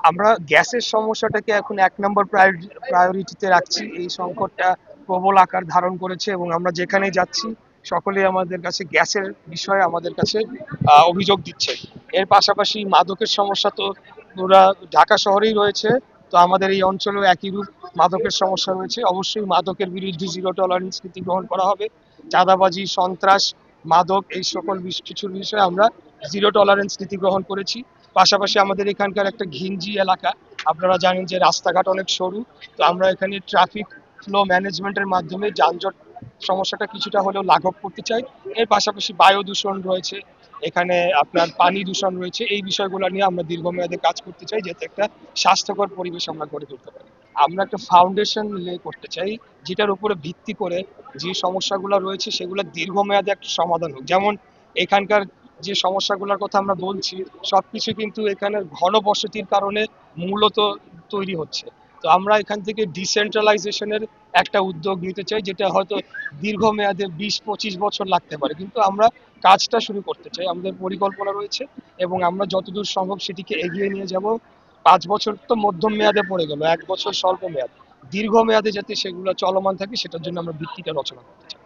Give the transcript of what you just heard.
আমরা গ্যাসের সমস্যাটাকে এখন ১ নম্বর প্রায়োরিটিতে রাখছি। এই সংকটটা প্রবল আকার ধারণ করেছে এবং আমরা যেখানেই যাচ্ছি সকলেই আমাদের কাছে গ্যাসের বিষয়ে আমাদের কাছে অভিযোগ দিচ্ছে। এর পাশাপাশি মাদকের সমস্যা তো পুরা ঢাকা শহরেই রয়েছে। তো আমাদের এই অঞ্চলেও একই রূপ মাদকের সমস্যা রয়েছে। অবশ্যই মাদকের বিরুদ্ধে জিরো টলারেন্স নীতি গ্রহণ করা হবে। চাঁদাবাজি, সন্ত্রাস, মাদক এই সকল কিছুর বিষয়ে আমরা জিরো টলারেন্স নীতি গ্রহণ করেছি। পাশাপাশি আমাদের এখানকার একটা ঘিঞ্জি এলাকা, আপনারা জানেন যে রাস্তাঘাট অনেক সরু। তো আমরা এখানে ট্রাফিক ফ্লো ম্যানেজমেন্টের মাধ্যমে যানজট সমস্যাটা কিছুটা হলেও লাঘব করতে চাই। এর পাশাপাশি বায়ু দূষণ রয়েছে, এখানে আপনার পানি দূষণ রয়েছে। এই বিষয়গুলো নিয়ে আমরা দীর্ঘমেয়াদে কাজ করতে চাই যাতে একটা স্বাস্থ্যকর পরিবেশ আমরা গড়ে তুলতে পারি। আমরা একটা ফাউন্ডেশন লে করতে চাই যেটার উপরে ভিত্তি করে যে সমস্যাগুলো রয়েছে সেগুলো দীর্ঘমেয়াদে একটা সমাধান হোক। যেমন এখানকার যে সমস্যাগুলোর কথা আমরা বলছি সবকিছু কিন্তু এখানে ঘনবসতির কারণে মূলত তৈরি হচ্ছে। তো আমরা এখান থেকে ডিসেন্ট্রালাইজেশনের একটা উদ্যোগ নিতে চাই যেটা হয়তো দীর্ঘমেয়াদে ২০-২৫ বছর লাগতে পারে, কিন্তু আমরা কাজটা শুরু করতে চাই। আমাদের পরিকল্পনা রয়েছে এবং আমরা যতদূর সম্ভব সেটিকে এগিয়ে নিয়ে যাব। ৫ বছর তো মধ্যম মেয়াদে পড়ে গেল, ১ বছর স্বল্প মেয়াদ। দীর্ঘমেয়াদে যাতে সেগুলো চলমান থাকে সেটার জন্য আমরা ভিত্তিটা রচনা করতে চাই।